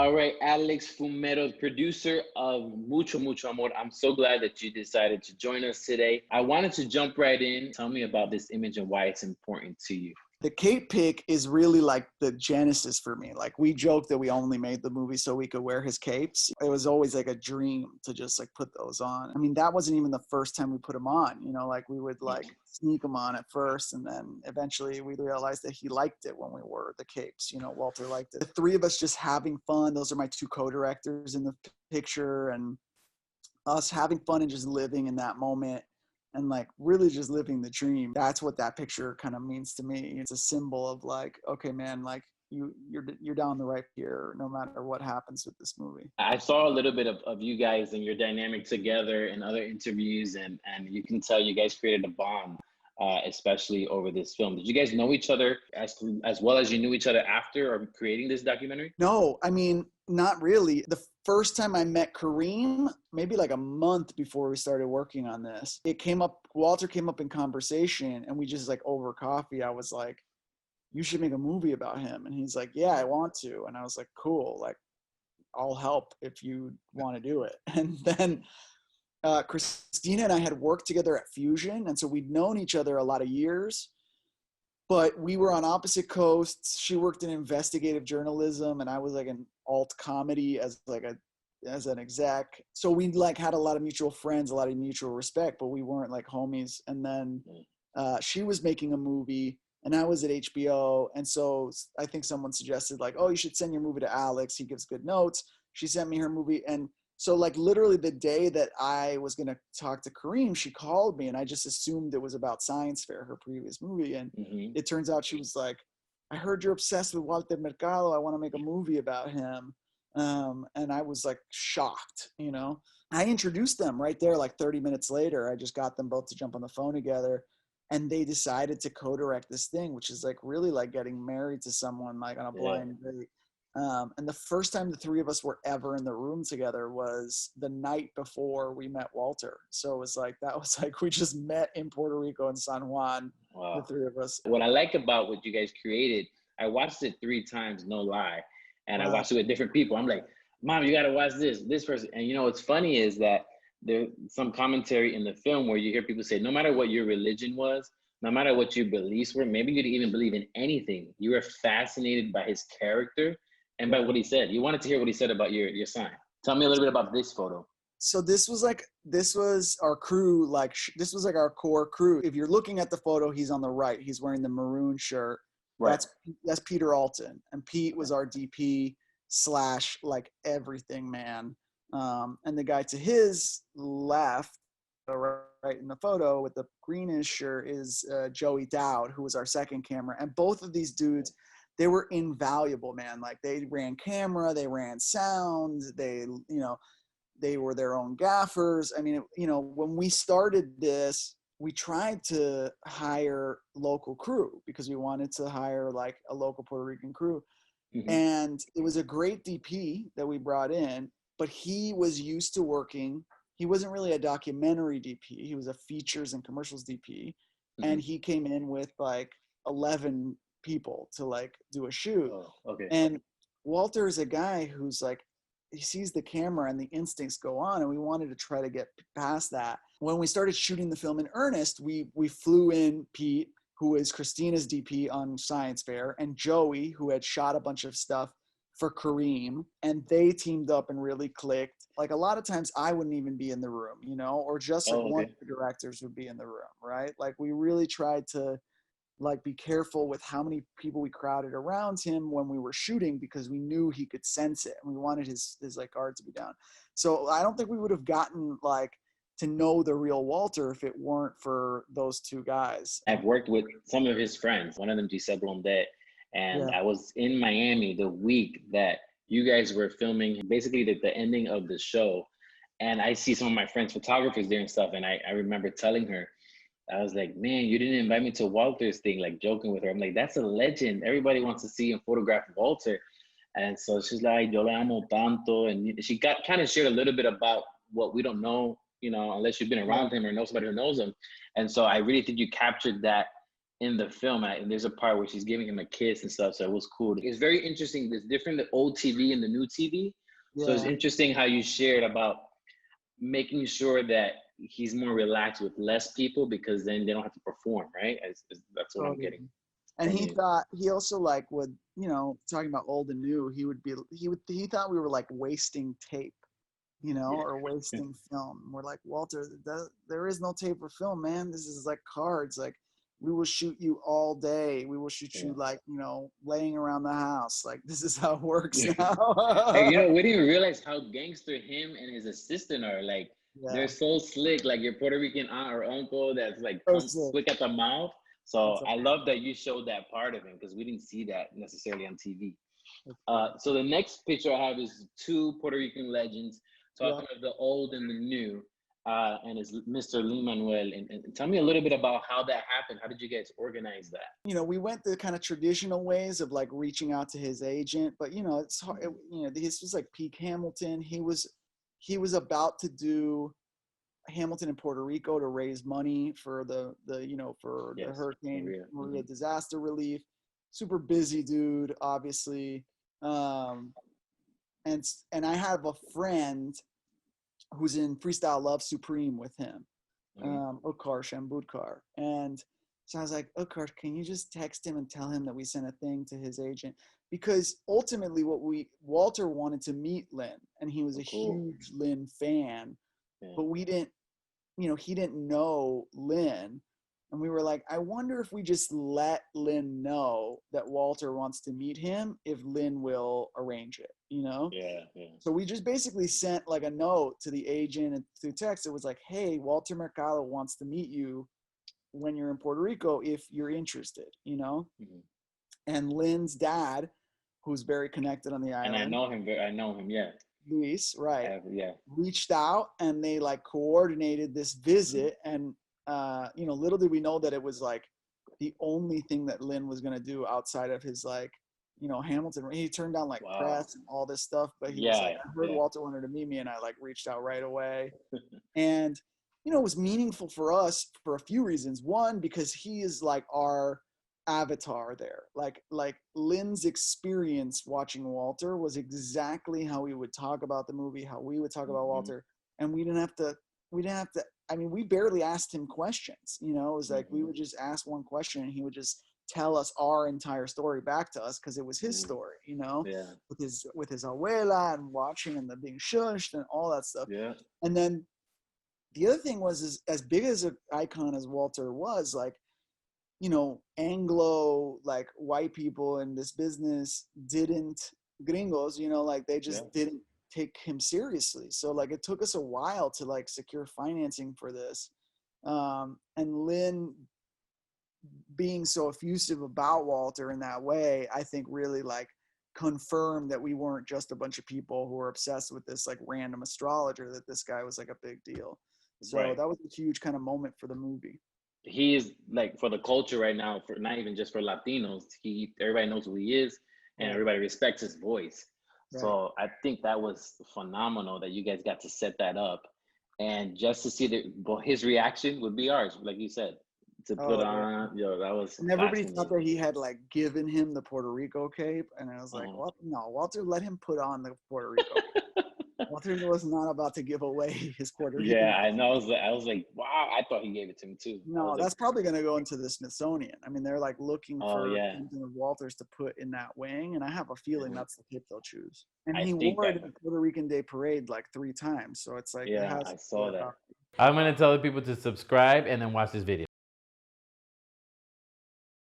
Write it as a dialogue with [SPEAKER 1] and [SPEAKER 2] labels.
[SPEAKER 1] All right, Alex Fumero, producer of Mucho Mucho Amor. I'm so glad that you decided to join us today. I wanted to jump right in. Tell me about this image and why it's important to you.
[SPEAKER 2] The cape pick is really like the genesis for me. Like, we joke that we only made the movie so we could wear his capes. It was always like a dream to just like put those on. I mean, that wasn't even the first time we put them on, you know, like we would like sneak them on at first. And then eventually we realized that he liked it when we wore the capes, you know, Walter liked it. The three of us just having fun. Those are my two co-directors in the picture, and us having fun and just living in that moment. And like really just living the dream. That's what that picture kind of means to me. It's a symbol of like, okay, man, like you're down the right here, no matter what happens with this movie.
[SPEAKER 1] I saw a little bit of you guys and your dynamic together in other interviews, and you can tell you guys created a bond, especially over this film. Did you guys know each other as well as you knew each other after or creating this documentary?
[SPEAKER 2] No, I mean, not really. The first time I met Kareem, maybe like a month before we started working on this, Walter came up in conversation, and we just like over coffee, I was like, you should make a movie about him. And he's like, yeah, I want to. And I was like, cool, like I'll help if you want to do it. And then Christina and I had worked together at Fusion. And so we'd known each other a lot of years, but we were on opposite coasts. She worked in investigative journalism, and I was like an alt comedy as an exec. So we like had a lot of mutual friends, a lot of mutual respect, but we weren't like homies. And then she was making a movie and I was at HBO. And so I think someone suggested like, oh, you should send your movie to Alex. He gives good notes. She sent me her movie. And so like literally the day that I was going to talk to Kareem, she called me, and I just assumed it was about Science Fair, her previous movie. And it turns out she was like, I heard you're obsessed with Walter Mercado. I want to make a movie about him. And I was like shocked, you know. I introduced them right there like 30 minutes later. I just got them both to jump on the phone together, and they decided to co-direct this thing, which is like really like getting married to someone like on a blind date. And the first time the three of us were ever in the room together was the night before we met Walter. So it was like, that was like, we just met in Puerto Rico in San Juan, the three of us.
[SPEAKER 1] What I like about what you guys created, I watched it 3 times, no lie. And I watched it with different people. I'm like, Mom, you got to watch this person. And you know, what's funny is that there's some commentary in the film where you hear people say, no matter what your religion was, no matter what your beliefs were, maybe you didn't even believe in anything, you were fascinated by his character and by what he said. You wanted to hear what he said about your sign. Tell me a little bit about this photo.
[SPEAKER 2] So this was our crew. Like this was like our core crew. If you're looking at the photo, he's on the right. He's wearing the maroon shirt. Right. That's Peter Alton. And Pete was our DP / like everything man. And the guy to his left, right in the photo with the greenish shirt, is Joey Dowd, who was our second camera. And both of these dudes, they were invaluable, man. Like they ran camera, they ran sound, they were their own gaffers. I mean, when we started this, we tried to hire local crew because we wanted to hire like a local Puerto Rican crew. And it was a great DP that we brought in, but he was used to working. He wasn't really a documentary DP. He was a features and commercials DP. And he came in with like 11 people to like do a shoot. And Walter is a guy who's like, he sees the camera and the instincts go on, and we wanted to try to get past that. When we started shooting the film in earnest, we flew in Pete, who is Christina's DP on Science Fair, and Joey, who had shot a bunch of stuff for Kareem, and they teamed up and really clicked. Like a lot of times I wouldn't even be in the room, or just like one of the directors would be in the room, right? Like we really tried to like be careful with how many people we crowded around him when we were shooting, because we knew he could sense it and we wanted his like guard to be down. So I don't think we would have gotten like to know the real Walter if it weren't for those two guys.
[SPEAKER 1] I've worked with some of his friends, one of them Giselle Blondet, and I was in Miami the week that you guys were filming basically the ending of the show. And I see some of my friends, photographers there and stuff. And I remember telling her, I was like, man, you didn't invite me to Walter's thing, like joking with her. I'm like, that's a legend. Everybody wants to see and photograph Walter. And so she's like, yo le amo tanto. And she kind of shared a little bit about what we don't know, unless you've been around him or know somebody who knows him. And so I really think you captured that in the film, and there's a part where she's giving him a kiss and stuff. So it was cool. It's very interesting. There's different the old TV and the new TV. So it's interesting how you shared about making sure that he's more relaxed with less people, because then they don't have to perform, right? That's what I'm getting.
[SPEAKER 2] And he also like would, you know, talking about old and new, he thought we were like wasting tape, you know, or wasting film. We're like, Walter, there is no tape or film, man. This is like cards. Like, we will shoot you all day. We will shoot you like, you know, laying around the house. Like, this is how it works now.
[SPEAKER 1] Like, you know, we didn't realize how gangster him and his assistant are. Like, they're so slick. Like your Puerto Rican aunt or uncle that's like slick at the mouth. So I love that you showed that part of him, because we didn't see that necessarily on TV. So the next picture I have is two Puerto Rican legends talking of the old and the new. And it's Mr. LinManuel. And tell me a little bit about how that happened. How did you guys organize that?
[SPEAKER 2] You know, we went the kind of traditional ways of like reaching out to his agent, but you know, it's hard. You know, this was like peak Hamilton. He was about to do Hamilton in Puerto Rico to raise money for the you know, for the Hurricane Maria disaster relief. Super busy dude, obviously. And I have a friend who's in Freestyle Love Supreme with him, Okar Shambudkar. And so I was like, Okar, can you just text him and tell him that we sent a thing to his agent? Because ultimately Walter wanted to meet Lin, and he was a huge Lin fan, but we didn't, you know, he didn't know Lin. And we were like, I wonder if we just let Lin know that Walter wants to meet him, if Lin will arrange it, you know? So we just basically sent like a note to the agent and through text. It was like, hey, Walter Mercado wants to meet you when you're in Puerto Rico, if you're interested, you know? And Lin's dad, who's very connected on the island.
[SPEAKER 1] And I know him,
[SPEAKER 2] Luis, right. Reached out, and they like coordinated this visit. And you know, little did we know that it was like the only thing that Lin was going to do outside of his, like, you know, Hamilton. He turned down like press and all this stuff, but he was like, I heard Walter wanted to meet me, and I like reached out right away. And you know, it was meaningful for us for a few reasons. One, because he is like our avatar there. Like Lin's experience watching Walter was exactly how we would talk about the movie, how we would talk about Walter. And we didn't have to, I mean, we barely asked him questions, you know. It was like, we would just ask one question, and he would just tell us our entire story back to us, because it was his story, you know, with his abuela and watching and the being shushed and all that stuff. And then the other thing was, is as big as an icon as Walter was, like, you know, Anglo, like white people in this business gringos, you know, like they just didn't take him seriously. So like it took us a while to like secure financing for this. And Lin being so effusive about Walter in that way, I think really like confirmed that we weren't just a bunch of people who were obsessed with this like random astrologer, that this guy was like a big deal. So that was a huge kind of moment for the movie.
[SPEAKER 1] He is like, for the culture right now, for not even just for Latinos, everybody knows who he is, and everybody respects his voice. So I think that was phenomenal that you guys got to set that up, and just to see his reaction would be ours, like you said, to put on. That was.
[SPEAKER 2] And everybody thought that he had like given him the Puerto Rico cape, and I was like, "What? No, Walter, let him put on the Puerto Rico cape." Walter was not about to give away his Puerto Rico.
[SPEAKER 1] I know. I was like, wow. I thought he gave it to him too.
[SPEAKER 2] No, that's probably going to go into the Smithsonian. I mean, they're like looking for something of Walter's to put in that wing, and I have a feeling that's the cape they'll choose. And he wore it in the Puerto Rican Day Parade like 3 times, so it's like,
[SPEAKER 1] I saw that.
[SPEAKER 3] I'm going to tell the people to subscribe and then watch this video.